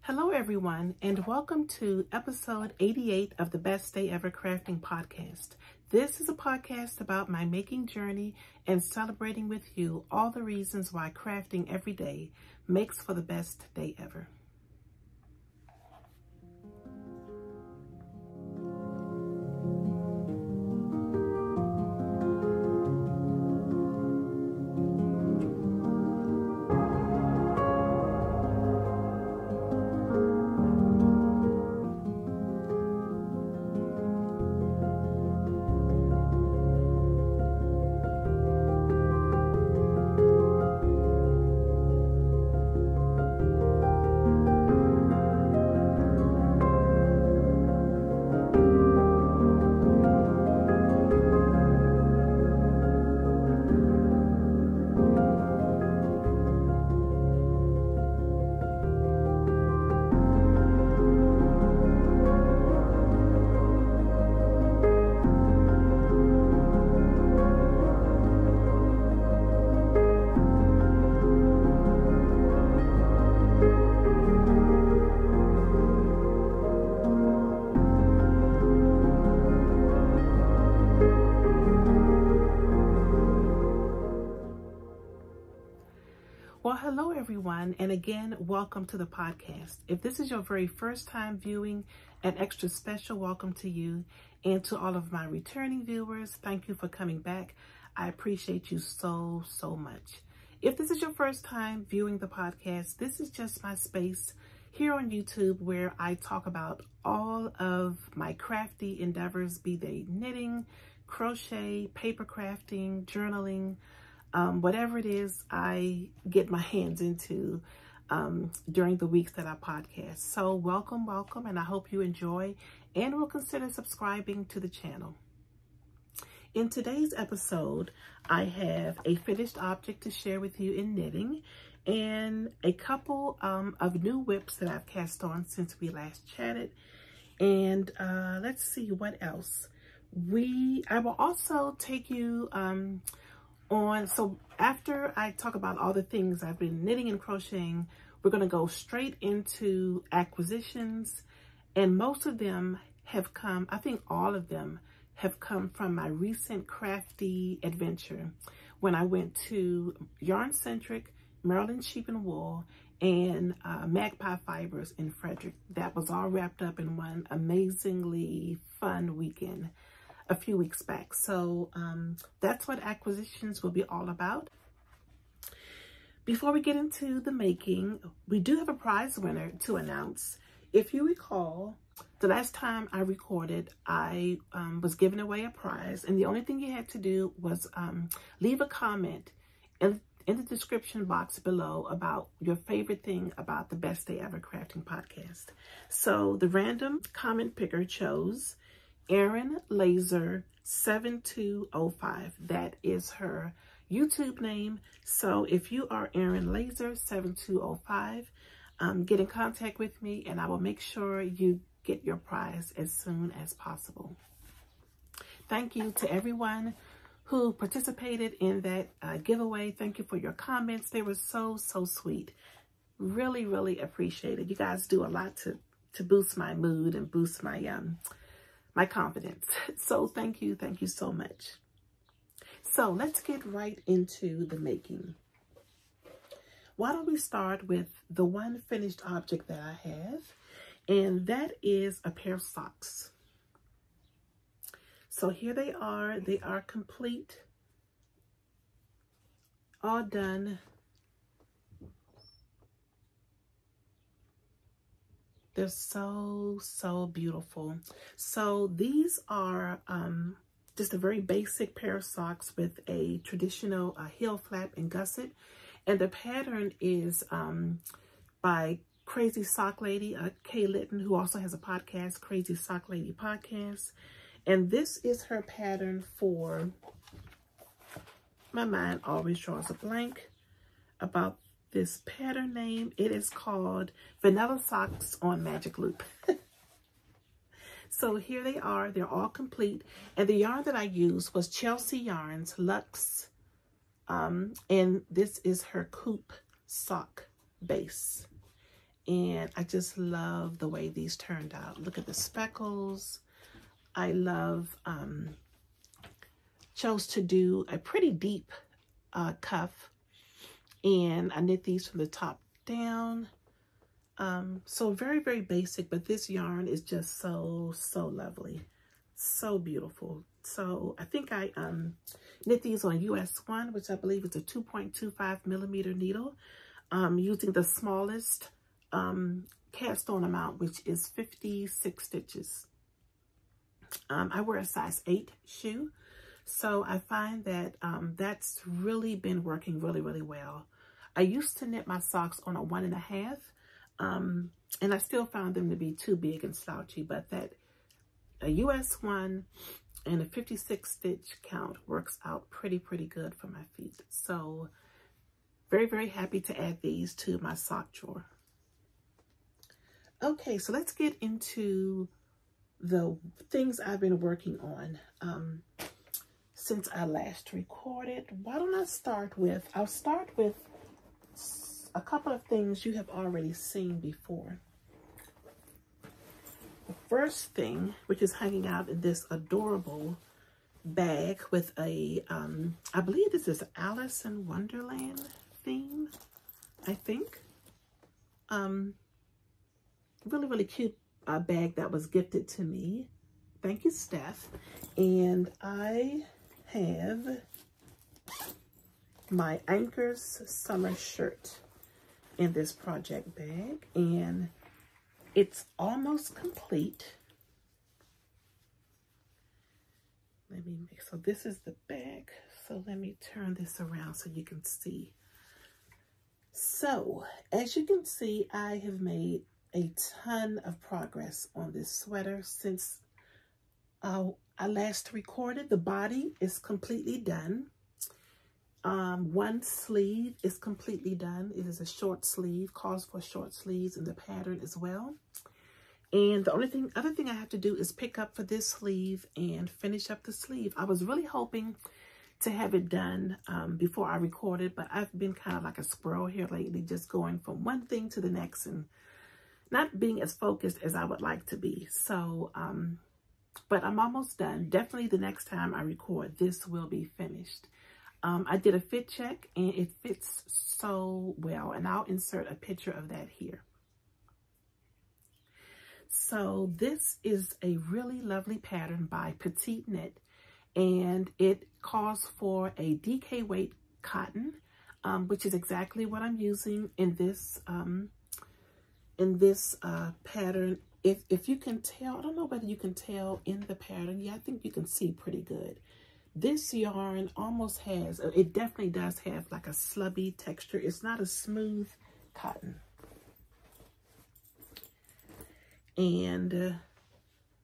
Hello everyone, and welcome to episode 88 of the Best Day Ever Crafting podcast. This is a podcast about my making journey and celebrating with you all the reasons why crafting every day makes for the best day ever. Well, hello everyone, and again, welcome to the podcast. If this is your very first time viewing, an extra special welcome to you, and to all of my returning viewers, thank you for coming back. I appreciate you so much. If this is your first time viewing the podcast, this is just my space here on YouTube where I talk about all of my crafty endeavors, be they knitting, crochet, paper crafting, journaling, whatever it is I get my hands into during the weeks that I podcast. So welcome, and I hope you enjoy and will consider subscribing to the channel. In today's episode, I have a finished object to share with you in knitting and a couple of new whips that I've cast on since we last chatted. And let's see what else. I will also take you so after I talk about all the things I've been knitting and crocheting, we're going to go straight into acquisitions, and most of them have come, I think all of them have come from my recent crafty adventure when I went to Yarn Centric, Maryland Sheep and Wool, and Magpie Fibers in Frederick. That was all wrapped up in one amazingly fun weekend a few weeks back. So that's what acquisitions will be all about. Before we get into the making, we do have a prize winner to announce. If you recall, the last time I recorded, I was giving away a prize, and the only thing you had to do was leave a comment in the description box below about your favorite thing about the Best Day Ever Crafting podcast. So the random comment picker chose Erin Laser 7205. That is her YouTube name. So if you are Erin Laser 7205, get in contact with me and I will make sure you get your prize as soon as possible. Thank you to everyone who participated in that giveaway. Thank you for your comments. They were so sweet. Really appreciate it. You guys do a lot to boost my mood and boost my my confidence. So thank you so much. So let's get right into the making. Why don't we start with the one finished object that I have, and that is a pair of socks. So here they are complete, all done. They're so beautiful. So these are just a very basic pair of socks with a traditional heel flap and gusset. And the pattern is by Crazy Sock Lady, Kay Litton, who also has a podcast, Crazy Sock Lady Podcast. And this is her pattern for, my mind always draws a blank about this pattern name. It is called Vanilla Socks on Magic Loop. So here they are. They're all complete. And the yarn that I used was Chelsea Yarns Luxe. And this is her coupe sock base. And I just love the way these turned out. Look at the speckles. I love, chose to do a pretty deep cuff, and I knit these from the top down. So very, very basic, but this yarn is just so lovely. So beautiful. So I think I knit these on US 1, which I believe is a 2.25 millimeter needle, using the smallest cast on amount, which is 56 stitches. I wear a size 8 shoe, so I find that that's really been working really well. I used to knit my socks on a 1.5, and I still found them to be too big and slouchy, but that a US 1 and a 56 stitch count works out pretty good for my feet. So very happy to add these to my sock drawer. Okay, so let's get into the things I've been working on since I last recorded. Why don't I start with, I'll start with a couple of things you have already seen before. The first thing, which is hanging out in this adorable bag with a, I believe this is Alice in Wonderland theme, I think. Really cute bag that was gifted to me. Thank you, Steph. And I have my Anchors summer shirt in this project bag, and it's almost complete. So this is the bag. So let me turn this around so you can see. So as you can see, I have made a ton of progress on this sweater since I last recorded. The body is completely done. One sleeve is completely done. It is a short sleeve, calls for short sleeves in the pattern as well. And the other thing I have to do is pick up for this sleeve and finish up the sleeve. I was really hoping to have it done before I recorded, but I've been kind of like a squirrel here lately, just going from one thing to the next and not being as focused as I would like to be. So, but I'm almost done. Definitely the next time I record, this will be finished. I did a fit check and it fits so well, and I'll insert a picture of that here. So this is a really lovely pattern by Petite Knit, and it calls for a DK weight cotton, which is exactly what I'm using in this pattern. If you can tell, I don't know whether you can tell in the pattern. Yeah, I think you can see pretty good. This yarn almost has, it definitely does have like a slubby texture. It's not a smooth cotton. And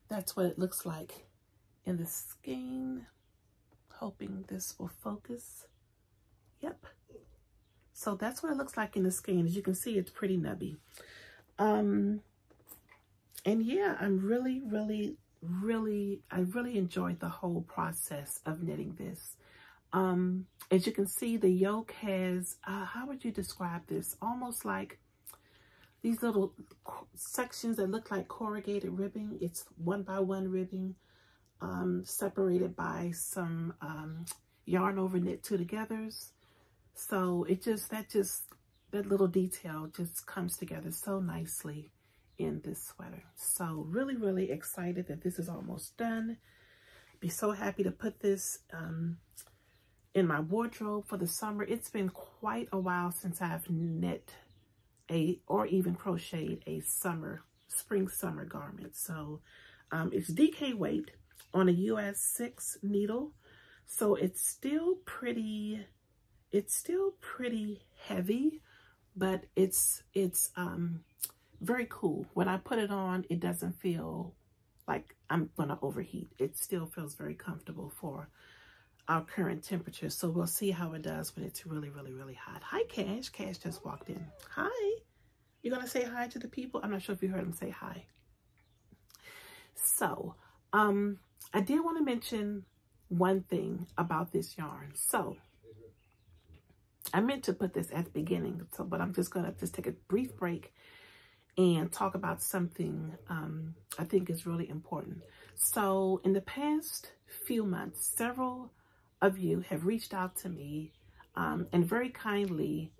that's what it looks like in the skein. Hoping this will focus. Yep. So that's what it looks like in the skein. As you can see, it's pretty nubby. And yeah, I'm really enjoyed the whole process of knitting this. As you can see, the yoke has, how would you describe this? Almost like these little sections that look like corrugated ribbing. It's 1x1 ribbing, separated by some yarn over knit 2-togethers. So it just, that little detail just comes together so nicely in this sweater. So really excited that this is almost done. Be so happy to put this in my wardrobe for the summer. It's been quite a while since I've knit or even crocheted a spring summer garment. So it's DK weight on a US 6 needle. So it's still pretty heavy, but it's very cool. When I put it on, it doesn't feel like I'm gonna overheat. It still feels very comfortable for our current temperature. So we'll see how it does when it's really hot. Hi, Cash. Cash just walked in. Hi. You're gonna say hi to the people? I'm not sure if you heard him say hi. So, I did want to mention one thing about this yarn. So, I meant to put this at the beginning, but I'm just gonna take a brief break and talk about something I think is really important. So in the past few months, several of you have reached out to me and very kindly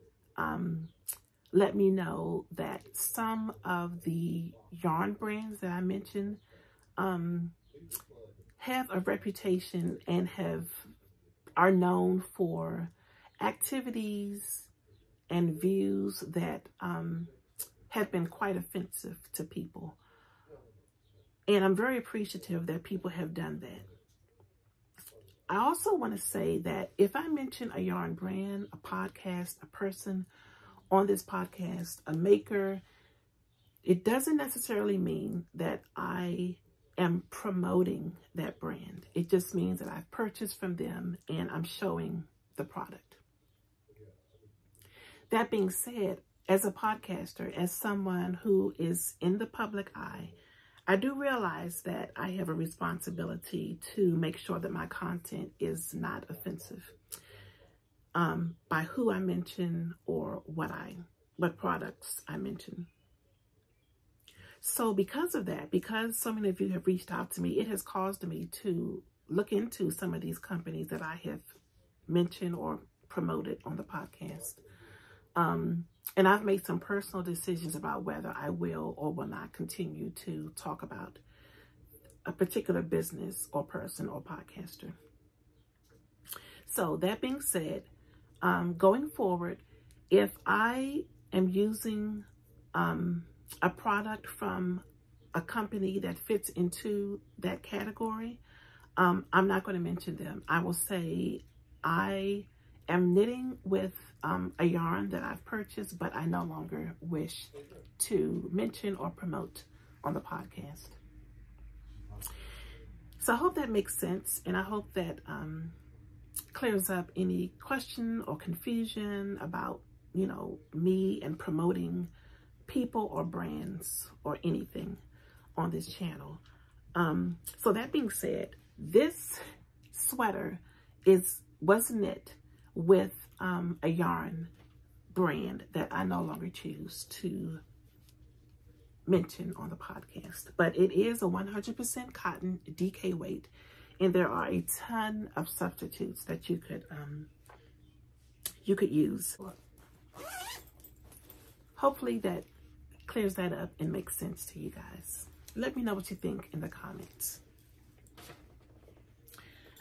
let me know that some of the yarn brands that I mentioned have a reputation and are known for activities and views that have been quite offensive to people. And I'm very appreciative that people have done that. I also want to say that if I mention a yarn brand, a podcast, a person on this podcast, a maker, it doesn't necessarily mean that I am promoting that brand. It just means that I've purchased from them and I'm showing the product. That being said, as a podcaster, as someone who is in the public eye, I do realize that I have a responsibility to make sure that my content is not offensive by who I mention or what products I mention. So because of that, because so many of you have reached out to me, it has caused me to look into some of these companies that I have mentioned or promoted on the podcast. And I've made some personal decisions about whether I will or will not continue to talk about a particular business or person or podcaster. So that being said, going forward, if I am using a product from a company that fits into that category, I'm not going to mention them. I will say I am knitting with a yarn that I've purchased, but I no longer wish to mention or promote on the podcast. So I hope that makes sense, and I hope that clears up any question or confusion about, you know, me and promoting people or brands or anything on this channel. So that being said, this sweater was knit with a yarn brand that I no longer choose to mention on the podcast, but it is a 100% cotton DK weight, and there are a ton of substitutes that you could use. Hopefully that clears that up and makes sense to you guys. Let me know what you think in the comments.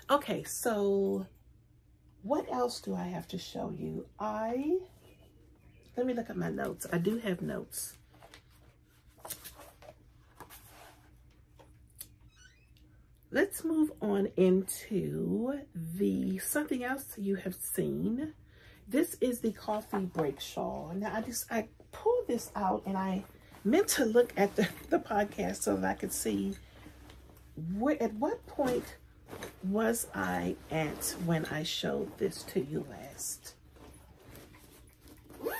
Okay, so what else do I have to show you? Let me look at my notes. I do have notes. Let's move on into something else you have seen. This is the coffee break shawl. Now I pulled this out and I meant to look at the podcast so that I could see at what point was I at when I showed this to you last.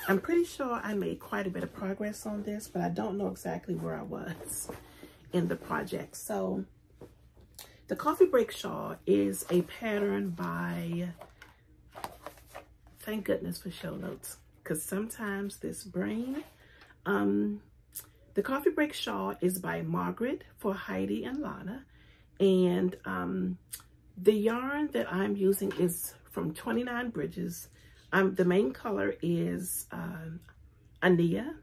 I'm pretty sure I made quite a bit of progress on this, but I don't know exactly where I was in the project. So the coffee break shawl is a pattern by, thank goodness for show notes, because sometimes this brain, the coffee break shawl is by Margaret for Heidi and Lana. And the yarn that I'm using is from 29 Bridges. The main color is Ania,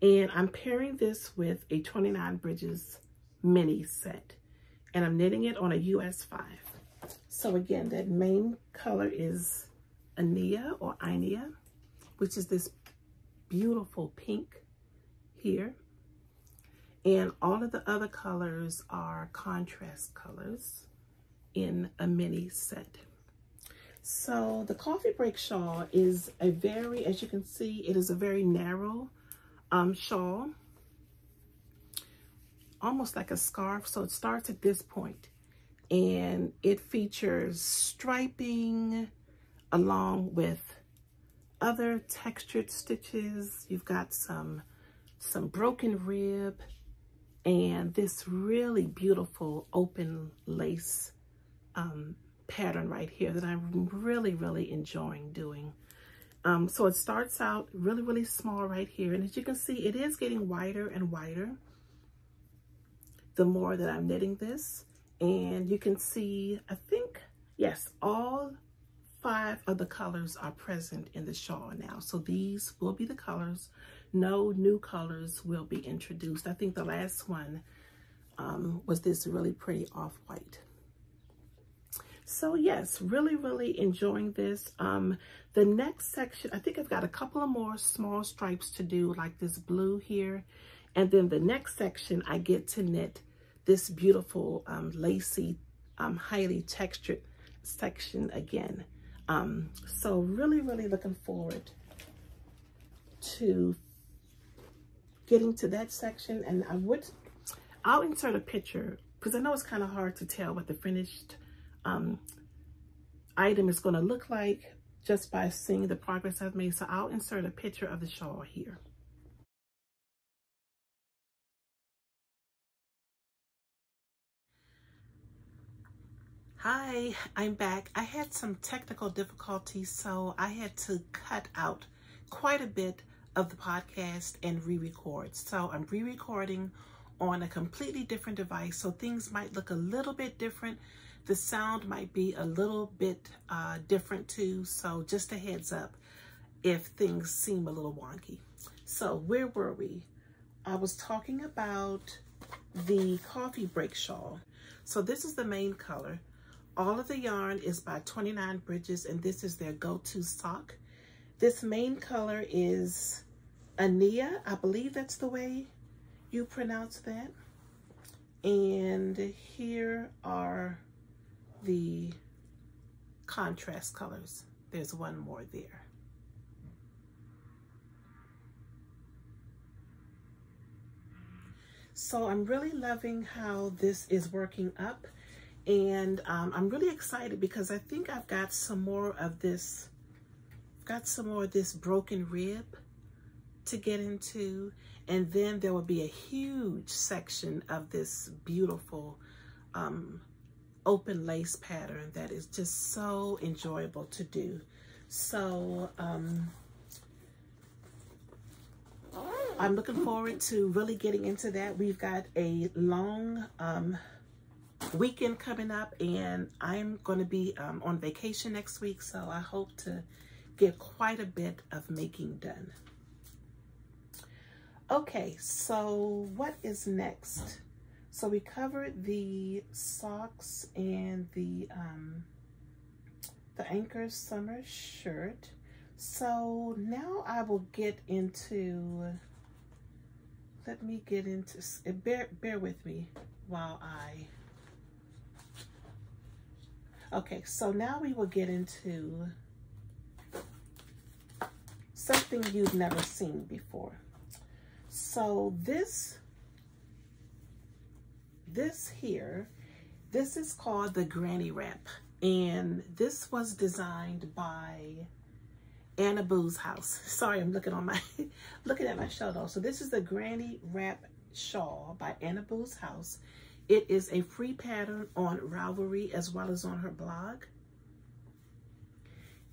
and I'm pairing this with a 29 Bridges mini set, and I'm knitting it on a US 5. So again, that main color is Ania or Inia, which is this beautiful pink here. And all of the other colors are contrast colors in a mini set. So the coffee break shawl is as you can see, it is a very narrow shawl, almost like a scarf. So it starts at this point, and it features striping along with other textured stitches. You've got some broken rib and this really beautiful open lace pattern right here that I'm really, really enjoying doing. So it starts out really, really small right here. And as you can see, it is getting wider and wider the more that I'm knitting this. And you can see, I think, yes, all 5 of the colors are present in the shawl now. So these will be the colors. No new colors will be introduced. I think the last one was this really pretty off-white. So yes, really, really enjoying this. The next section, I think I've got a couple of more small stripes to do, like this blue here. And then the next section, I get to knit this beautiful lacy, highly textured section again. So really, really looking forward to getting to that section. And I'll insert a picture because I know it's kind of hard to tell what the finished item is going to look like just by seeing the progress I've made. So I'll insert a picture of the shawl here. Hi, I'm back. I had some technical difficulties, so I had to cut out quite a bit of the podcast and re-record. So I'm re-recording on a completely different device, so things might look a little bit different. The sound might be a little bit different too, so just a heads up if things seem a little wonky. So where were we? I was talking about the coffee break shawl. So this is the main color. All of the yarn is by 29 Bridges, and this is their go-to sock. This main color is Ania. I believe that's the way you pronounce that. And here are the contrast colors. There's one more there. So I'm really loving how this is working up, and I'm really excited because I think I've got some more of this, broken rib to get into, and then there will be a huge section of this beautiful open lace pattern that is just so enjoyable to do. So I'm looking forward to really getting into that. We've got a long weekend coming up, and I'm going to be on vacation next week, so I hope to get quite a bit of making done. Okay, so what is next? So we covered the socks and the Anchor summer shirt. So now I will get into, let me get into, bear with me while okay, so now we will get into something you've never seen before. So this here, this is called the Granny Wrap, and this was designed by Anna Boo's House. Sorry, I'm looking at my shawl though. So this is the Granny Wrap shawl by Anna Boo's House. It is a free pattern on Ravelry as well as on her blog.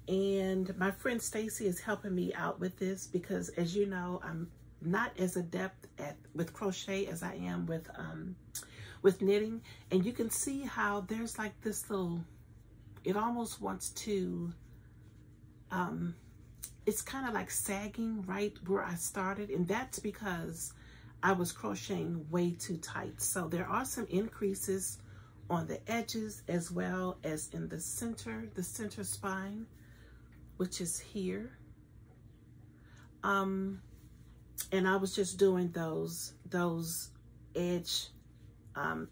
And my friend Stacy is helping me out with this because, as you know, I'm not as adept with crochet as I am with knitting. And you can see how there's like this little, it almost wants to, it's kind of like sagging right where I started. And that's because I was crocheting way too tight. So there are some increases on the edges as well as in the center spine, which is here. And I was just doing those edge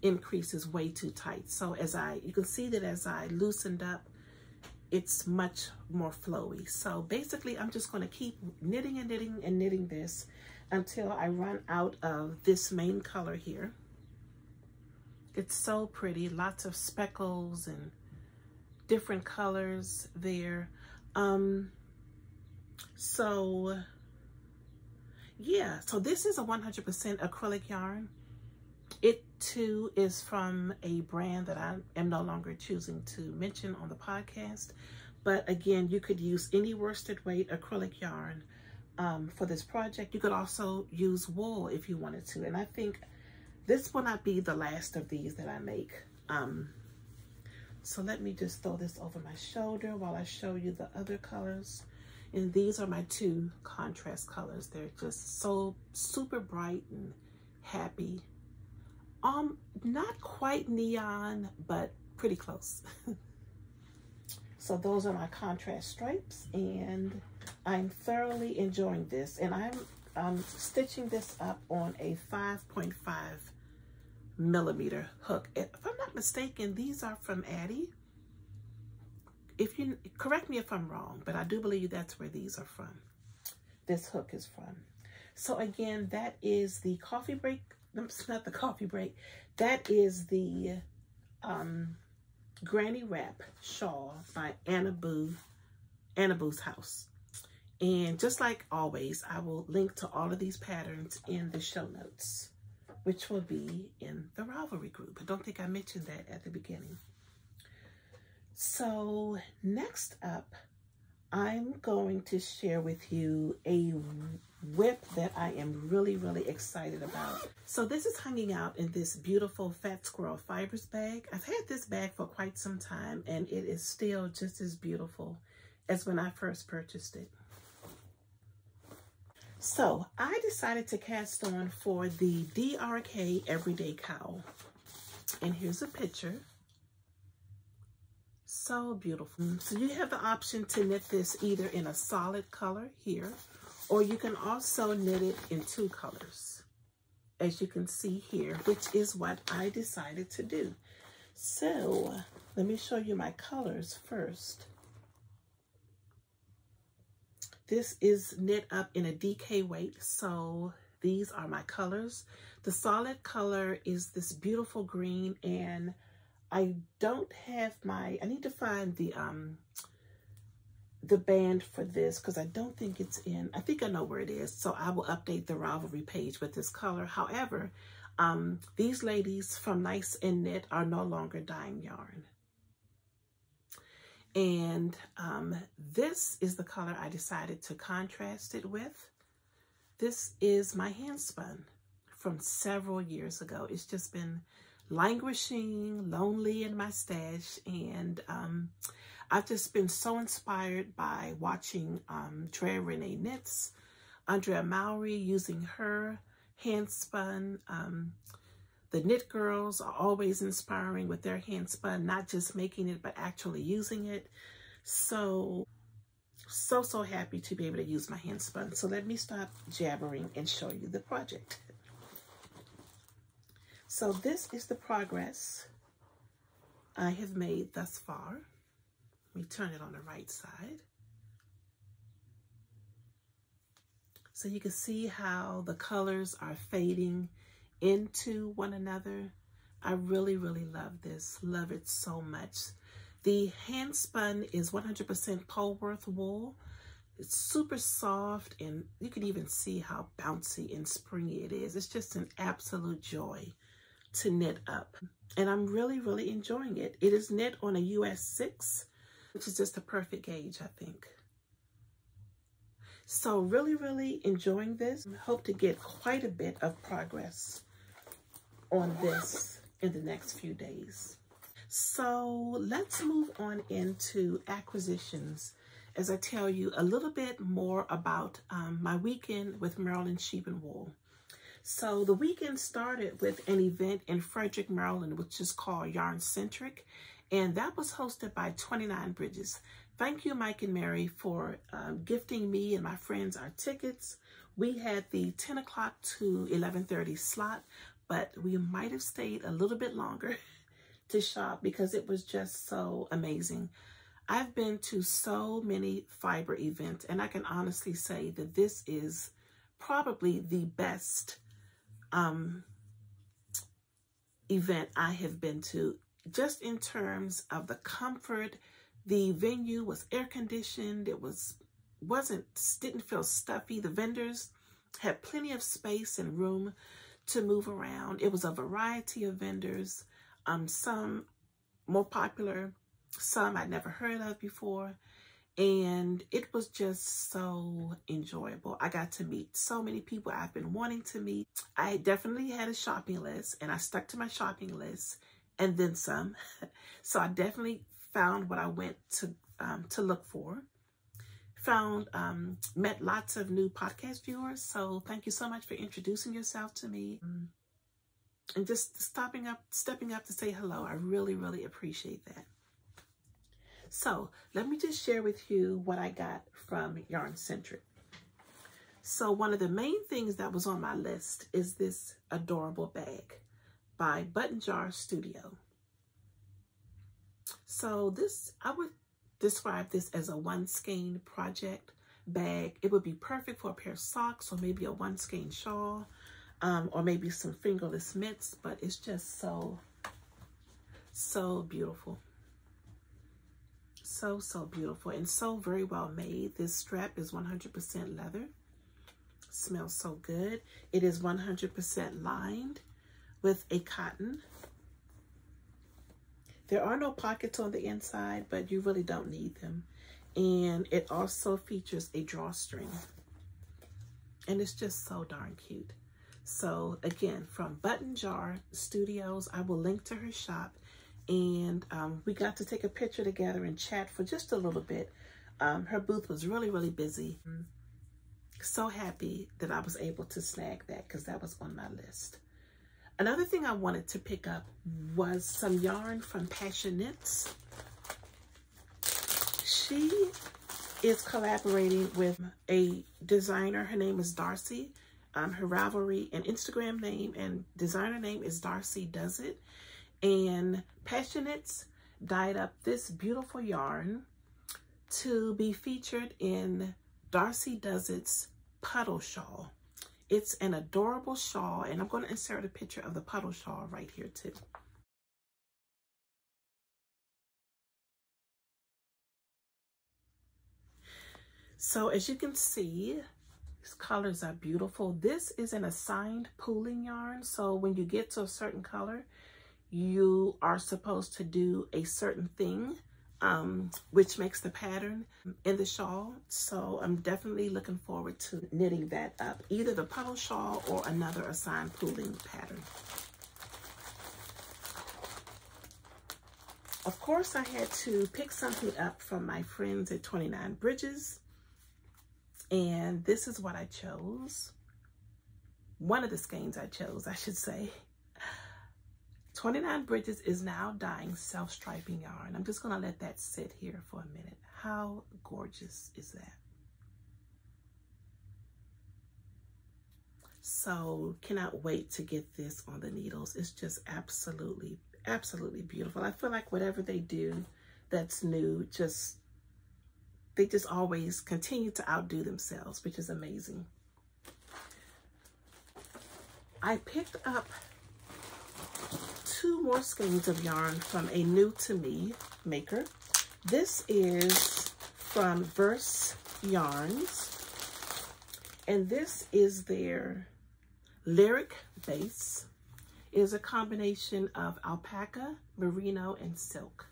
increases way too tight. So you can see that as I loosened up, it's much more flowy. So basically I'm just going to keep knitting and knitting and knitting this until I run out of this main color here. It's so pretty, lots of speckles and different colors there. So yeah, so this is a 100% acrylic yarn. It too is from a brand that I am no longer choosing to mention on the podcast, But again, you could use any worsted weight acrylic yarn for this project. You could also use wool if you wanted to. And I think this will not be the last of these that I make. So let me just throw this over my shoulder while I show you the other colors. And these are my two contrast colors. They're just so super bright and happy. Not quite neon, but pretty close. So those are my contrast stripes, and I'm thoroughly enjoying this. And I'm stitching this up on a 5.5 millimeter hook. If I'm not mistaken, these are from Addi. If you correct me if I'm wrong, but I do believe that's where these are from. This hook is from. So again, that is the coffee break. It's not the coffee break. That is the Granny Wrap shawl by Anna Boo's House. And just like always, I will link to all of these patterns in the show notes, which will be in the Ravelry group. I don't think I mentioned that at the beginning. So next up, I'm going to share with you a whip that I am really, really excited about. So this is hanging out in this beautiful Fat Squirrel Fibers bag. I've had this bag for quite some time, and it is still just as beautiful as when I first purchased it. So I decided to cast on for the DRK Everyday Cowl. And here's a picture. So beautiful. So you have the option to knit this either in a solid color here, or you can also knit it in two colors, as you can see here, which is what I decided to do. So let me show you my colors first. This is knit up in a DK weight, so these are my colors. The solid color is this beautiful green, and I don't have I need to find the band for this because I don't think it's in, I think I know where it is, so I will update the Ravelry page with this color. However, these ladies from Nice and Knit are no longer dyeing yarn. And this is the color I decided to contrast it with. This is my hand spun from several years ago. It's just been languishing, lonely in my stash, and I've just been so inspired by watching Drea Renee Knits, Andrea Mowry using her hand spun. The Knit Girls are always inspiring with their hand spun, not just making it, but actually using it. So happy to be able to use my hand spun. So let me stop jabbering and show you the project. So this is the progress I have made thus far. Let me turn it on the right side. So you can see how the colors are fading into one another. I really, really love this. Love it so much. The hand spun is 100% Polworth wool. It's super soft, and you can even see how bouncy and springy it is. It's just an absolute joy to knit up, and I'm really, really enjoying it. It is knit on a US 6, which is just a perfect gauge, I think. So really, really enjoying this. I hope to get quite a bit of progress on this in the next few days. So let's move on into acquisitions as I tell you a little bit more about my weekend with Maryland Sheep and Wool. So the weekend started with an event in Frederick, Maryland, which is called Yarn Centric, and that was hosted by 29 Bridges. Thank you, Mike and Mary, for gifting me and my friends our tickets. We had the 10 o'clock to 11:30 slot, but we might have stayed a little bit longer to shop because it was just so amazing. I've been to so many fiber events, and I can honestly say that this is probably the best event I have been to, just in terms of the comfort. The venue was air conditioned. It didn't feel stuffy. The vendors had plenty of space and room to move around. It was a variety of vendors, some more popular, some I'd never heard of before. And it was just so enjoyable. I got to meet so many people I've been wanting to meet. I definitely had a shopping list, and I stuck to my shopping list and then some. So I definitely found what I went to look for. Met lots of new podcast viewers. So thank you so much for introducing yourself to me and just stepping up to say hello. I really, really appreciate that. So let me just share with you what I got from Yarncentric. So one of the main things that was on my list is this adorable bag by Button Jar Studio. So this, I would describe this as a one skein project bag. It would be perfect for a pair of socks or maybe a one skein shawl, or maybe some fingerless mitts, but it's just so beautiful. So beautiful and so very well made. This strap is 100% leather. Smells so good. It is 100% lined with a cotton. There are no pockets on the inside, but you really don't need them. And it also features a drawstring. And it's just so darn cute. So again, from Button Jar Studios, I will link to her shop. And we got to take a picture together and chat for just a little bit. Her booth was really, really busy. So happy that I was able to snag that because that was on my list. Another thing I wanted to pick up was some yarn from Passion Knits. She is collaborating with a designer. Her name is Darcy. Her Ravelry and Instagram name and designer name is Darcy Does It. And Passion Knits dyed up this beautiful yarn to be featured in Darcy Does It's Puddle Shawl. It's an adorable shawl, and I'm going to insert a picture of the puddle shawl right here too. So as you can see, these colors are beautiful. This is an assigned pooling yarn. So when you get to a certain color, you are supposed to do a certain thing, which makes the pattern in the shawl. So I'm definitely looking forward to knitting that up, either the puddle shawl or another assigned pooling pattern. Of course, I had to pick something up from my friends at 29 Bridges. And this is what I chose. One of the skeins I chose, I should say. 29 Bridges is now dyeing self-striping yarn. I'm just going to let that sit here for a minute. How gorgeous is that? So cannot wait to get this on the needles. It's just absolutely, absolutely beautiful. I feel like whatever they do that's new, they just always continue to outdo themselves, which is amazing. I picked up 2 more skeins of yarn from a new to me maker. This is from Verse Yarns, and this is their Lyric base. It is a combination of alpaca, merino, and silk.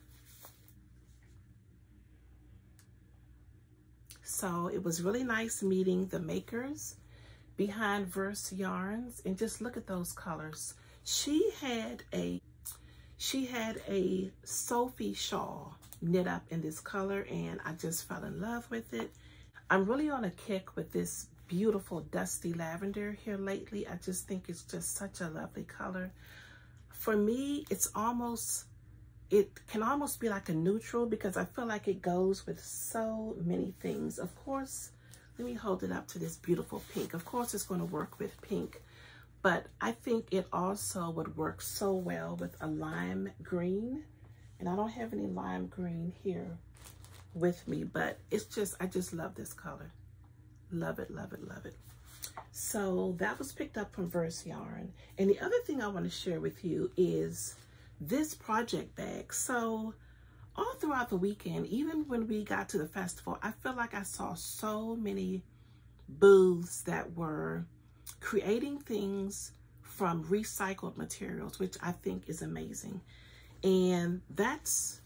So it was really nice meeting the makers behind Verse Yarns, and just look at those colors. She had a Sophie shawl knit up in this color, and I just fell in love with it. I'm really on a kick with this beautiful dusty lavender here lately. I just think it's just such a lovely color. For me, it can almost be like a neutral because I feel like it goes with so many things. Of course, let me hold it up to this beautiful pink. Of course, it's going to work with pink, but I think it also would work so well with a lime green. And I don't have any lime green here with me, but it's just, I just love this color. Love it, love it, love it. So that was picked up from Verse Yarn. And the other thing I want to share with you is this project bag. So all throughout the weekend, even when we got to the festival, I feel like I saw so many booths that were creating things from recycled materials, which I think is amazing. And that's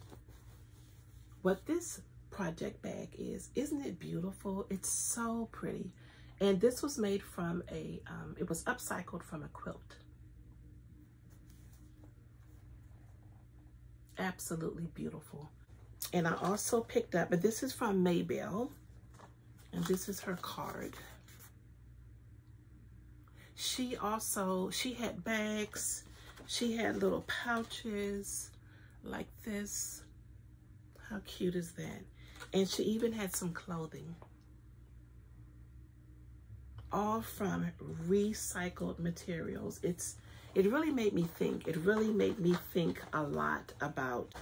what this project bag is. Isn't it beautiful? It's so pretty. And this was made from a, it was upcycled from a quilt. Absolutely beautiful. And I also picked up, and this is from Maybelle, and this is her card. She had bags, she had little pouches like this. How cute is that? And she even had some clothing. All from recycled materials. It really made me think. It really made me think a lot about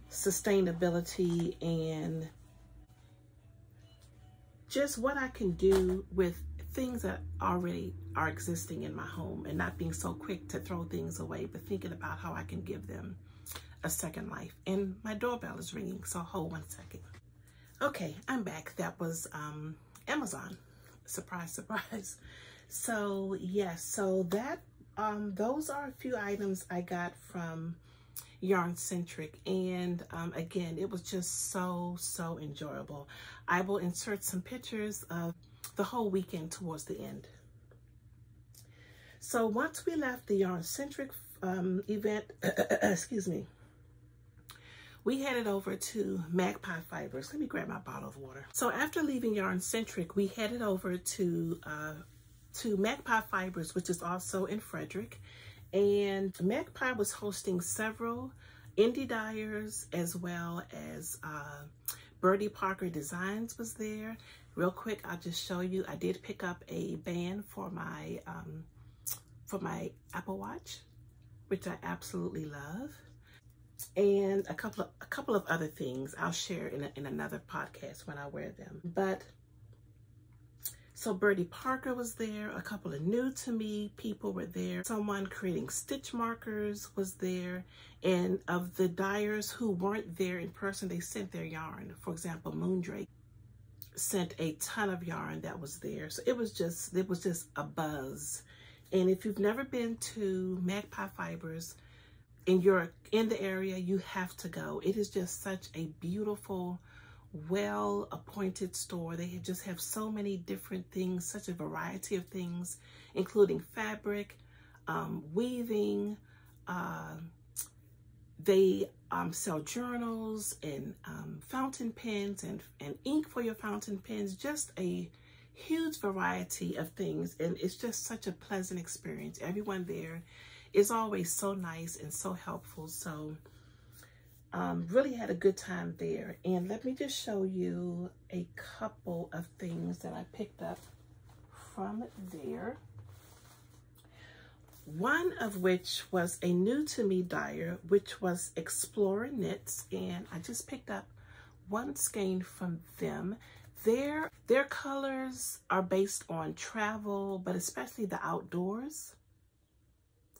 sustainability and just what I can do with things that already are existing in my home, and not being so quick to throw things away, but thinking about how I can give them a second life. And my doorbell is ringing, so hold one second. Okay, I'm back. That was Amazon. Surprise, surprise. So yes, so that those are a few items I got from Yarncentric, and again, it was just so enjoyable. I will insert some pictures of the whole weekend towards the end. So once we left the Yarncentric event, excuse me, we headed over to Magpie Fibers. Let me grab my bottle of water. So after leaving Yarncentric, we headed over to Magpie Fibers, which is also in Frederick. And Magpie was hosting several indie dyers, as well as Birdie Parker Designs was there. Real quick, I'll just show you. I did pick up a band for my Apple Watch, which I absolutely love, and a couple of other things I'll share in another podcast when I wear them. But so Birdie Parker was there, a couple of new to me people were there, someone creating stitch markers was there, and of the dyers who weren't there in person, they sent their yarn. For example, Moondrake sent a ton of yarn that was there. So it was just a buzz. And if you've never been to Magpie Fibers and you're in the area, you have to go. It is just such a beautiful, well-appointed store. They just have so many different things, such a variety of things, including fabric, weaving. They sell journals and fountain pens and ink for your fountain pens, just a huge variety of things. And it's just such a pleasant experience. Everyone there is always so nice and so helpful. So really had a good time there. And let me just show you a couple of things that I picked up from there. One of which was a new to me dyer, which was Explorer Knits, and I just picked up one skein from them. Their colors are based on travel, but especially the outdoors.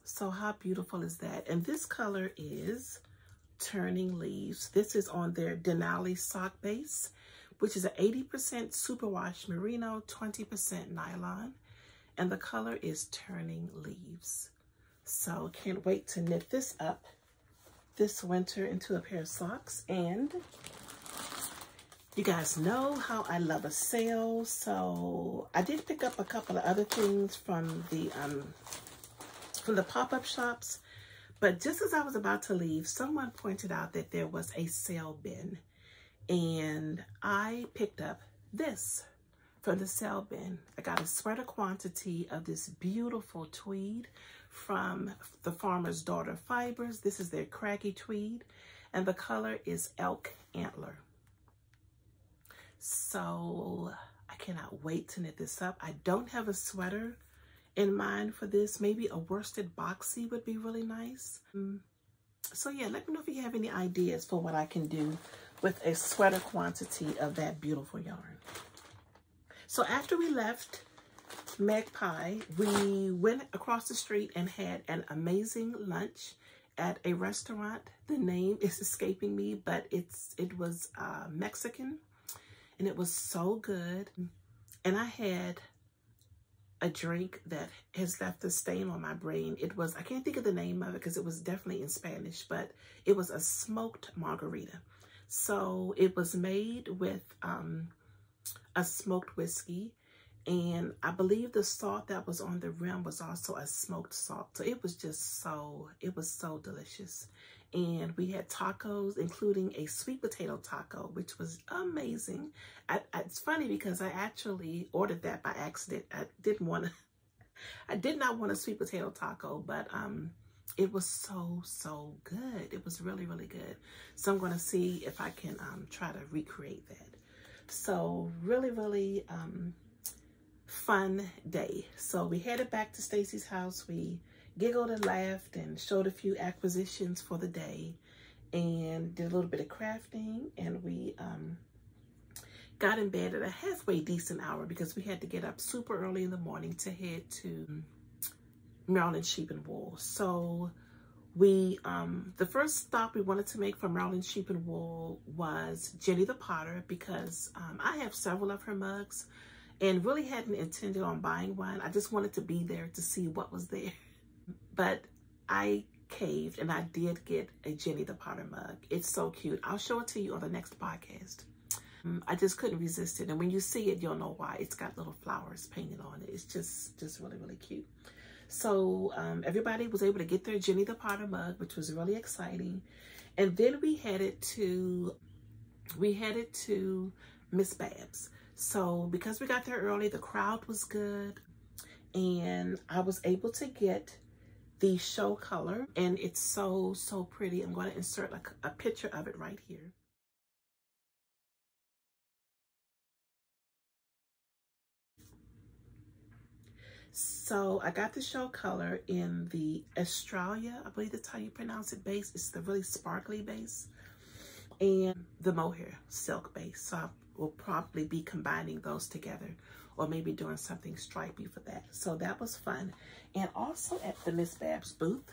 So how beautiful is that? And this color is Turning Leaves. This is on their Denali sock base, which is an 80% superwash merino, 20% nylon. And the color is Turning Leaves. So can't wait to knit this up this winter into a pair of socks. And you guys know how I love a sale. So I did pick up a couple of other things from the pop-up shops. But just as I was about to leave, someone pointed out that there was a sale bin. And I picked up this from the sale bin. I got a sweater quantity of this beautiful tweed from the Farmer's Daughter Fibers. This is their craggy tweed, and the color is Elk Antler. So I cannot wait to knit this up. I don't have a sweater in mind for this. Maybe a worsted boxy would be really nice. So yeah, let me know if you have any ideas for what I can do with a sweater quantity of that beautiful yarn. So after we left Magpie, we went across the street and had an amazing lunch at a restaurant. The name is escaping me, but it was Mexican, and it was so good. And I had a drink that has left a stain on my brain. It was, I can't think of the name of it because it was definitely in Spanish, but it was a smoked margarita. So it was made with a smoked whiskey, and I believe the salt that was on the rim was also a smoked salt. So it was just it was so delicious. And we had tacos, including a sweet potato taco, which was amazing. It's funny because I actually ordered that by accident. I did not want a sweet potato taco, but it was so good. It was really, really good. So I'm going to see if I can try to recreate that. So really, really fun day. So we headed back to Stacy's house. We giggled and laughed and showed a few acquisitions for the day and did a little bit of crafting, and we got in bed at a halfway decent hour because we had to get up super early in the morning to head to Maryland Sheep and Wool. So we the first stop we wanted to make for Maryland Sheep and Wool was Jenny the Potter, because I have several of her mugs and really hadn't intended on buying one. I just wanted to be there to see what was there. But I caved and I did get a Jenny the Potter mug. It's so cute. I'll show it to you on the next podcast. I just couldn't resist it. And when you see it, you'll know why. It's got little flowers painted on it. It's just really, really cute. So everybody was able to get their Jenny the Potter mug, which was really exciting. And then we headed to Miss Babs. So because we got there early, the crowd was good, and I was able to get the show color, and it's so pretty. I'm going to insert like a picture of it right here. So I got the show color in the Australia, I believe that's how you pronounce it, base. It's the really sparkly base, and the mohair silk base. So I will probably be combining those together, or maybe doing something stripy for that. So that was fun. And also at the Miss Babs booth,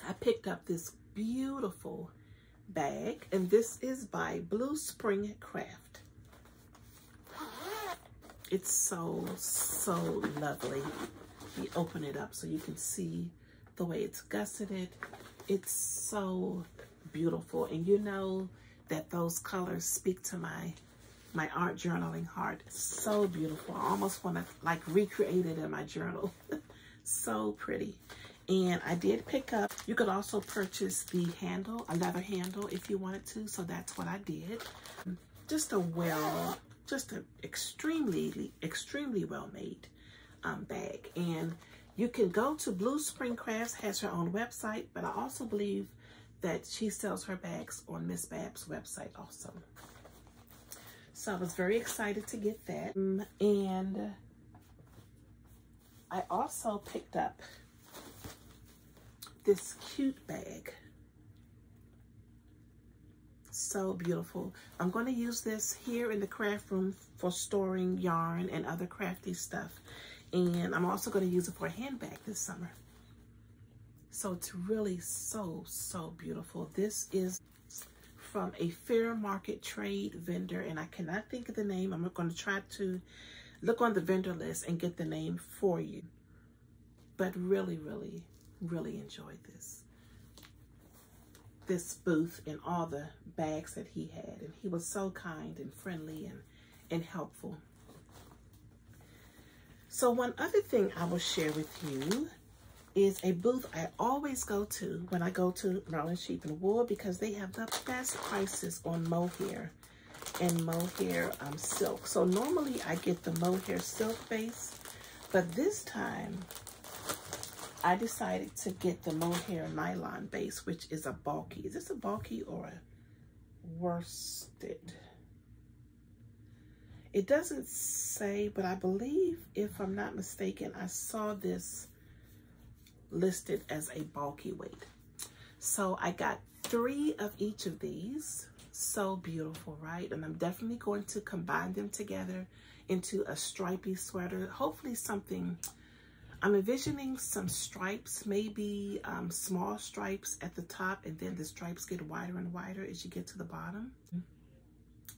I picked up this beautiful bag, and this is by Blue Spring Craft. It's so lovely. You open it up so you can see the way it's gusseted. It's so beautiful, and you know that those colors speak to my art journaling heart. It's so beautiful. I almost want to like recreate it in my journal. So pretty. And I did pick up, you could also purchase the handle, a leather handle if you wanted to. So that's what I did. Just an extremely well made bag. And you can go to Blue Spring Crafts, has her own website, but I also believe that she sells her bags on Miss Babs' website also. So I was very excited to get that. And I also picked up this cute bag. So beautiful. I'm going to use this here in the craft room for storing yarn and other crafty stuff. And I'm also going to use it for a handbag this summer. So it's really so beautiful. This is from a fair market trade vendor, and I cannot think of the name. I'm going to try to look on the vendor list and get the name for you. But really enjoyed this booth and all the bags that he had. And he was so kind and friendly and helpful. So one other thing I will share with you is a booth I always go to when I go to Maryland Sheep and Wool, because they have the best prices on mohair and mohair silk. So normally I get the mohair silk base, but this time I decided to get the mohair nylon base, which is a bulky. Is this a bulky or a worsted? It doesn't say, but I believe, if I'm not mistaken, I saw this listed as a bulky weight. So I got 3 of each of these. So beautiful, right? And I'm definitely going to combine them together into a stripy sweater. Hopefully something, I'm envisioning some stripes, maybe small stripes at the top, and then the stripes get wider and wider as you get to the bottom.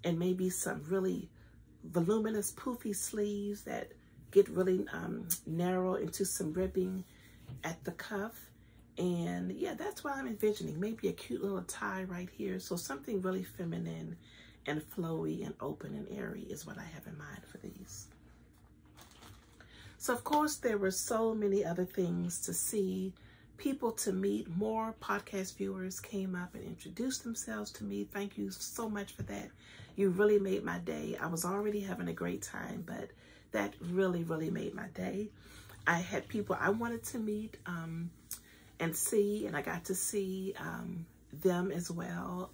And maybe some really voluminous poofy sleeves that get really narrow into some ribbing at the cuff, And yeah, that's what I'm envisioning. Maybe a cute little tie right here. So something really feminine and flowy and open and airy is what I have in mind for these. So of course, there were so many other things to see, people to meet. More podcast viewers came up and introduced themselves to me. Thank you so much for that. You really made my day. I was already having a great time, but that really, really made my day. I had people I wanted to meet and see, and I got to see them as well.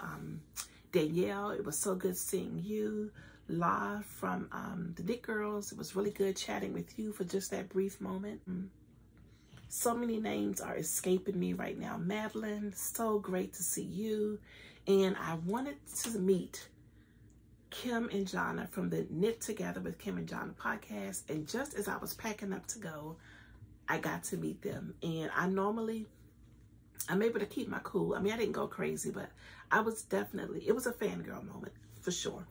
Danielle, it was so good seeing you. La from the Knit Girls, it was really good chatting with you for just that brief moment. So many names are escaping me right now. Madeline, so great to see you. And I wanted to meet Kim and Jonna from the Knit Together with Kim and Jonna podcast. And just as I was packing up to go, I got to meet them. And I'm able to keep my cool. I mean, I didn't go crazy, but I was definitely, it was a fangirl moment for sure.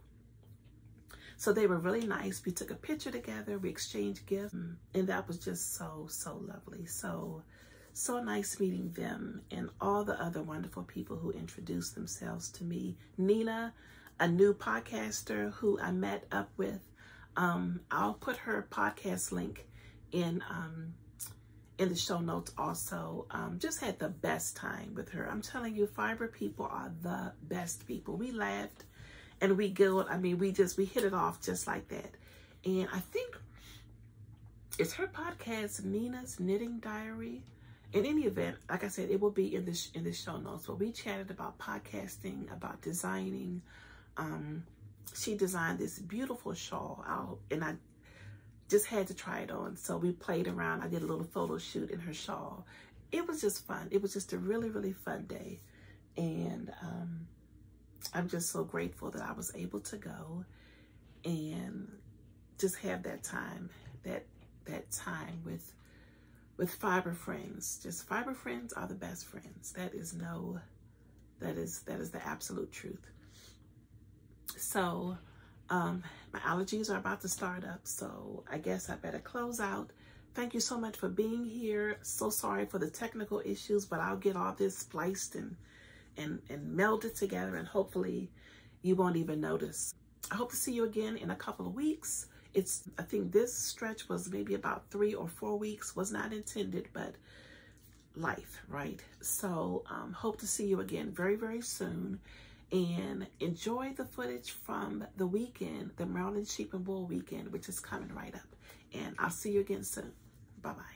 So they were really nice. We took a picture together. We exchanged gifts. And that was just so, so lovely. So nice meeting them and all the other wonderful people who introduced themselves to me. Nina, a new podcaster who I met up with. I'll put her podcast link in the show notes also. Just had the best time with her. I'm telling you, Fiber people are the best people. We laughed and we giggled. I mean, we hit it off just like that. And I think it's her podcast, Nina's Knitting Diary. In any event, like I said, it will be in the show notes. But we chatted about podcasting, about designing. She designed this beautiful shawl and I just had to try it on. So we played around. I did a little photo shoot in her shawl. It was just fun. It was just a really, really fun day. And I'm just so grateful that I was able to go and just have that time, that time with Fiber friends. Just Fiber friends are the best friends. That is the absolute truth. So my allergies are about to start up, so I guess I better close out. Thank you so much for being here. So sorry for the technical issues, but I'll get all this spliced and melded together, and hopefully you won't even notice. I hope to see you again in a couple of weeks. I think this stretch was maybe about 3 or 4 weeks, was not intended, but life, right? So hope to see you again very, very soon. And enjoy the footage from the weekend, the Maryland Sheep and Wool weekend, which is coming right up. And I'll see you again soon. Bye-bye.